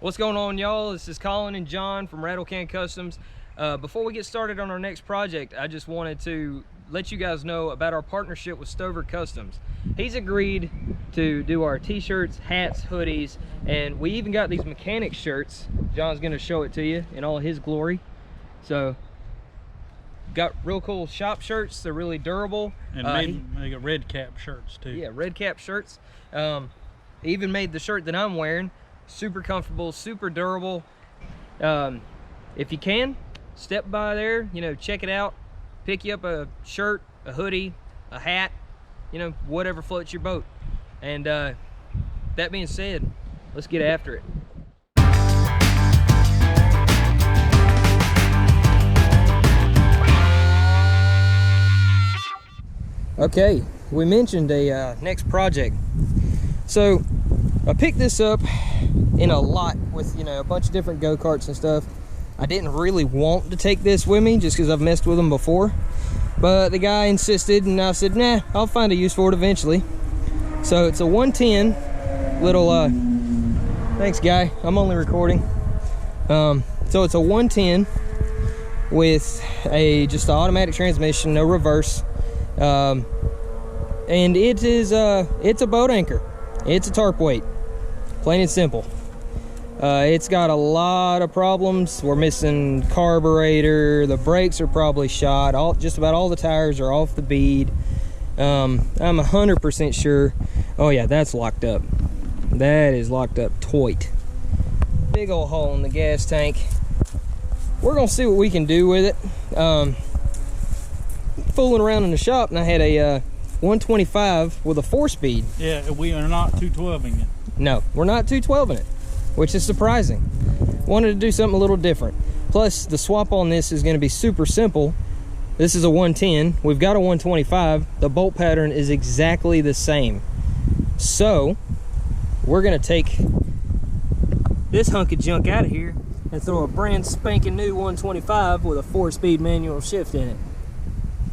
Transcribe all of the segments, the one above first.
What's going on, y'all? This is Colin and John from Rattle Can Customs. Before we get started on our next project, I just wanted to let you guys know about our partnership with Stover Customs. He's agreed to do our t-shirts, hats, hoodies, and we even got these mechanic shirts. John's gonna show it to you in all his glory. So, got real cool shop shirts. They're really durable. And they got red cap shirts too. Yeah, red cap shirts. He even made the shirt that I'm wearing. Super comfortable, super durable. If you can, step by there, check it out, pick you up a shirt, a hoodie, a hat, whatever floats your boat. And that being said, let's get after it. Okay, we mentioned a next project. So I picked this up in a lot with a bunch of different go-karts and stuff. I didn't really want to take this with me just because I've messed with them before, but the guy insisted and I said, nah, I'll find a use for it eventually. So it's a 110 little thanks guy, I'm only recording. So it's a 110 with just an automatic transmission, no reverse, and it is it's a boat anchor. It's a tarp weight, plain and simple. It's got a lot of problems. We're missing carburetor, the brakes are probably shot, just about all the tires are off the bead. I'm 100% sure. Oh yeah, that's locked up. That is locked up tight. Big old hole in the gas tank. We're gonna see what we can do with it. Fooling around in the shop and I had a 125 with a 4-speed. Yeah, we are not 212ing it. No, we're not 212ing it, which is surprising. Wanted to do something a little different. Plus, the swap on this is going to be super simple. This is a 110. We've got a 125. The bolt pattern is exactly the same. So, we're going to take this hunk of junk out of here and throw a brand spanking new 125 with a 4-speed manual shift in it.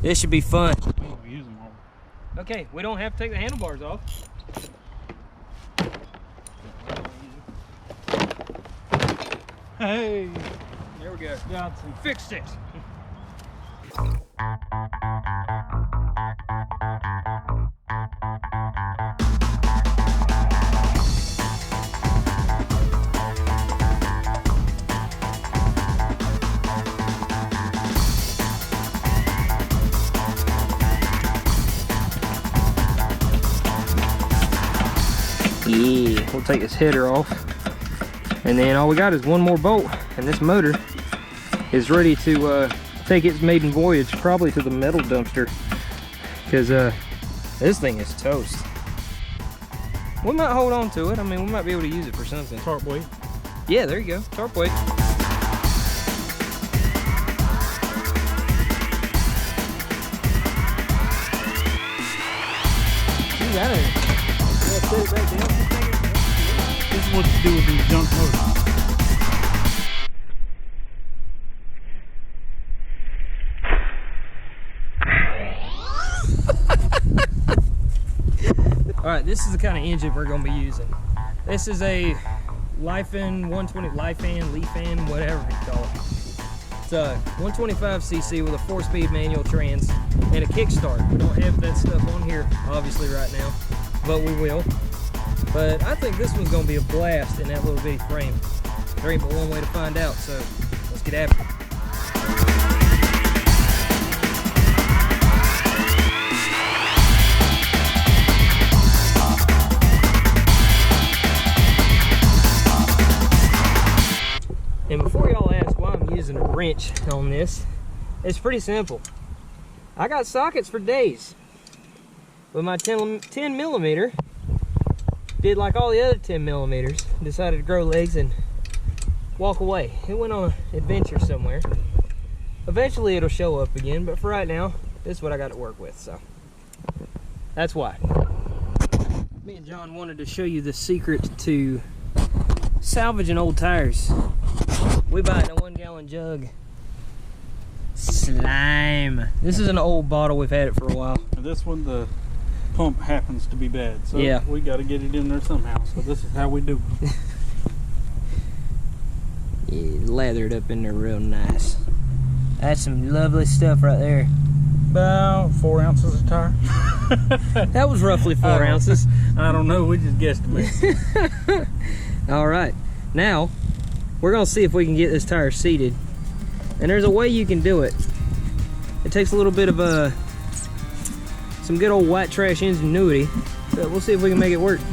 This should be fun. Okay, we don't have to take the handlebars off. Hey! There we go. Johnson. Fixed it. Yeah, we'll take this header off. And then all we got is one more bolt, and this motor is ready to take its maiden voyage, probably to the metal dumpster, because this thing is toast. We might hold on to it. I mean, we might be able to use it for something. Tarp weight. Yeah, there you go. Tarp weight. You got it. Yeah, set it back down. This is what you do with these junk motors. Alright, this is the kind of engine we're going to be using. This is a Lifan 120, Leafan, whatever you call it. It's a 125cc with a 4-speed manual trans and a kickstart. We don't have that stuff on here, obviously, right now, but we will. But I think this one's going to be a blast in that little bitty frame. There ain't but one way to find out, so let's get after it. And before y'all ask why I'm using a wrench on this, it's pretty simple. I got sockets for days. With my 10 millimeter, did like all the other 10 millimeters, decided to grow legs and walk away. It went on an adventure somewhere. Eventually it'll show up again, but for right now, this is what I got to work with, so that's why. Me and John wanted to show you the secret to salvaging old tires. We buy it in a 1-gallon jug. Slime. This is an old bottle, we've had it for a while. And this one, the pump happens to be bad, so yeah, we got to get it in there somehow. So this is how we do it. lathered up in there real nice. That's some lovely stuff right there. About 4 ounces of tire. That was roughly 4 ounces. I don't know, we just guesstimated. All right, now we're gonna see if we can get this tire seated. And there's a way you can do it. It takes a little bit of some good old white trash ingenuity, but we'll see if we can make it work. All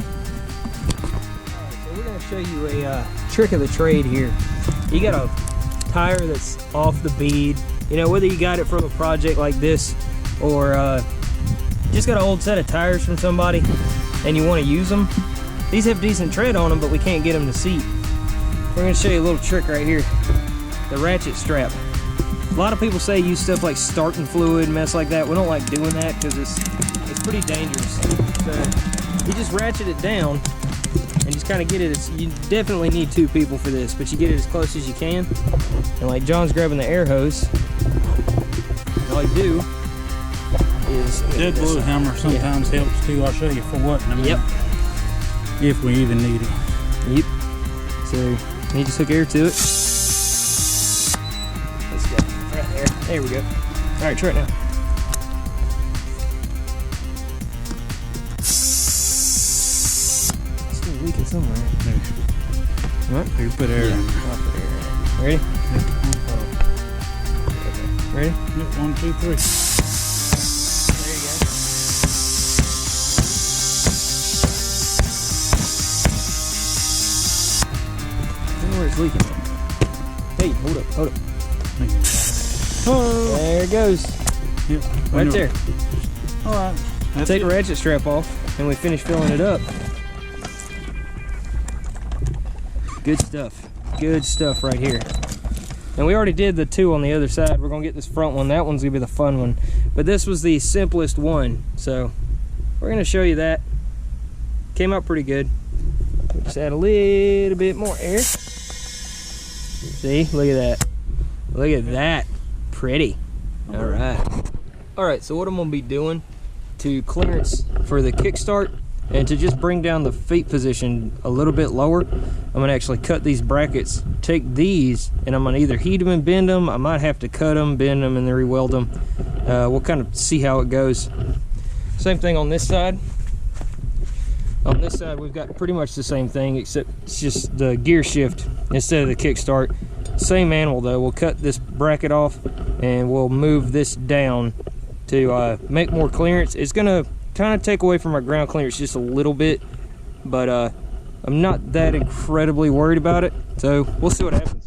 right, so we're gonna show you a trick of the trade here. You got a tire that's off the bead, you know, whether you got it from a project like this or just got an old set of tires from somebody and you want to use them. These have decent tread on them, but we can't get them to seat. We're going to show you a little trick right here. The ratchet strap. A lot of people say use stuff like starting fluid and mess like that. We don't like doing that because it's pretty dangerous. So you just ratchet it down and just kind of get it. You definitely need 2 people for this, but you get it as close as you can. And like John's grabbing the air hose, all you do is Dead glue hammer sometimes helps too. I'll show you for what in a minute. Yep. If we even need it. Yep. So you just hook air to it. Let's go. Right there. There we go. All right, try it now. Still leaking somewhere. There. All right. You put air in. I'll put air in. Ready? Ready? Yep, 1, 2, 3. There you go. I don't know where it's leaking. Hey, hold up. Oh. There it goes. Yep. Right there. All right. That's Take it. the ratchet strap off and we finish filling it up. Good stuff. Good stuff right here. And we already did the 2 on the other side. We're gonna get this front one. That one's gonna be the fun one. But this was the simplest one. So we're gonna show you that. Came out pretty good. We just add a little bit more air. See, look at that. Look at that. Pretty. All right. All right, so what I'm gonna be doing to clearance for the kickstart and to just bring down the feet position a little bit lower, I'm gonna actually cut these brackets, take these, and I'm gonna either heat them and bend them. I might have to cut them, bend them, and then re-weld them. We'll kind of see how it goes. Same thing on this side. On this side, we've got pretty much the same thing, except it's just the gear shift instead of the kickstart. Same animal though. We'll cut this bracket off and we'll move this down to make more clearance. It's gonna kind of take away from our ground clearance just a little bit, but I'm not that incredibly worried about it, so we'll see what happens.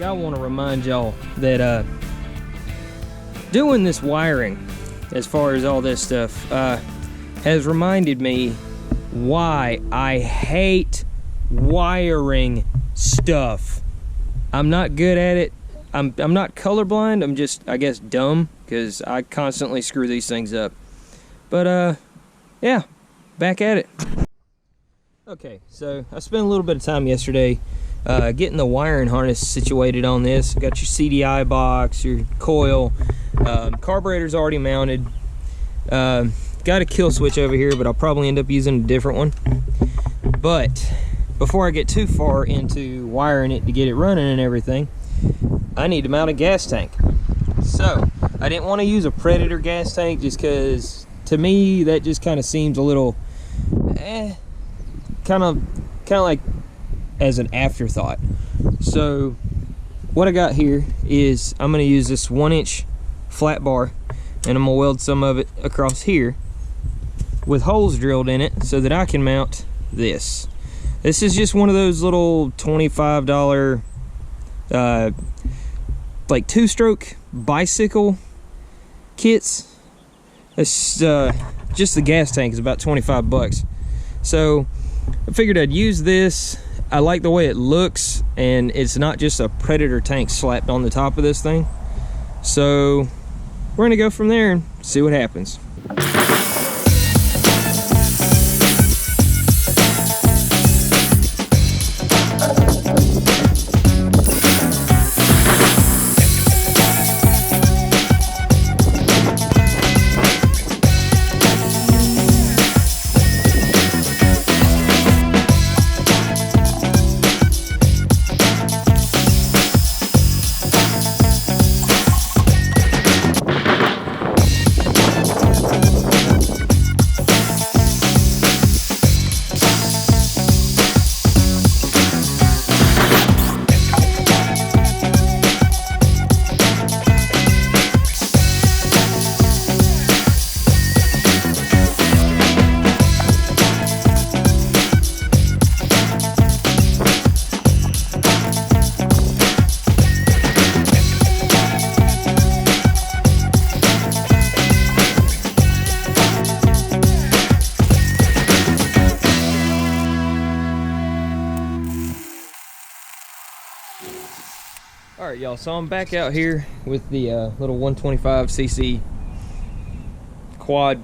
I want to remind y'all that doing this wiring, as far as all this stuff, has reminded me why I hate wiring stuff. I'm not good at it. I'm not colorblind. I'm just, I guess, dumb, because I constantly screw these things up. But yeah, back at it. Okay, so I spent a little bit of time yesterday getting the wiring harness situated on this. Got your CDI box, your coil, carburetor's already mounted. Got a kill switch over here, but I'll probably end up using a different one. But before I get too far into wiring it to get it running and everything, I need to mount a gas tank. So I didn't want to use a Predator gas tank just because to me that just kind of seems a little kind of like as an afterthought. So what I got here is I'm going to use this 1-inch flat bar, and I'm going to weld some of it across here with holes drilled in it so that I can mount this. This is just one of those little $25 like 2-stroke bicycle kits. It's just the gas tank is about 25 bucks. So I figured I'd use this. I like the way it looks, and it's not just a Predator tank slapped on the top of this thing. So we're gonna go from there and see what happens. Alright y'all, so I'm back out here with the little 125cc quad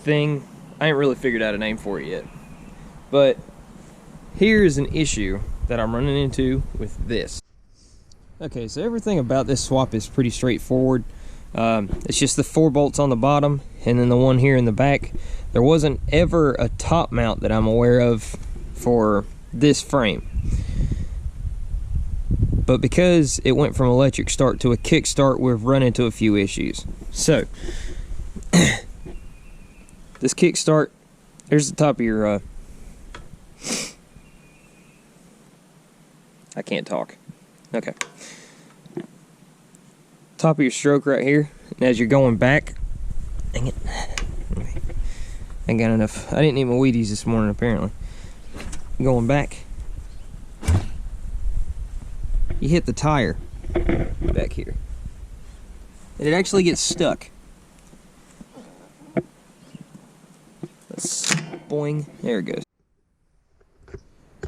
thing. I ain't really figured out a name for it yet. But here's an issue that I'm running into with this. Okay, so everything about this swap is pretty straightforward. It's just the 4 bolts on the bottom and then the one here in the back. There wasn't ever a top mount that I'm aware of for this frame. But because it went from electric start to a kick start, we've run into a few issues. So, this kick start, there's the top of your, I can't talk. Okay. Top of your stroke right here, and as you're going back, dang it, ain't got enough. I didn't eat my Wheaties this morning apparently. Going back, you hit the tire back here, and it actually gets stuck. Let's boing, there it goes.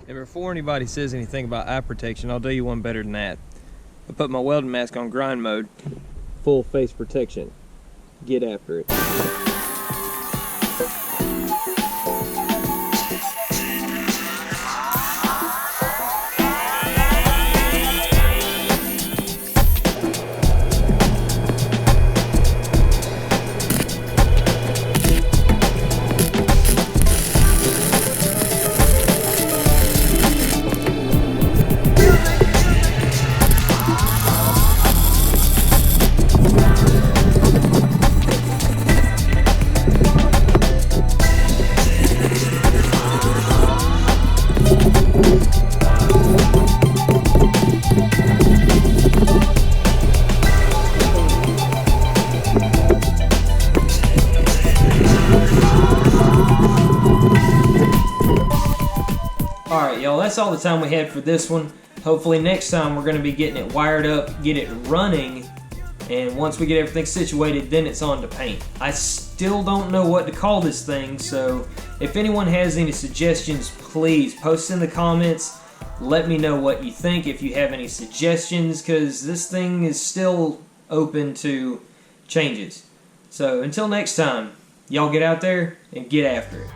And before anybody says anything about eye protection, I'll do you one better than that. I put my welding mask on grind mode, full face protection. Get after it. Alright y'all, that's all the time we had for this one. Hopefully next time we're going to be getting it wired up, get it running, and once we get everything situated, then it's on to paint. I still don't know what to call this thing, so if anyone has any suggestions, please post in the comments. Let me know what you think, if you have any suggestions, because this thing is still open to changes. So until next time, y'all get out there and get after it.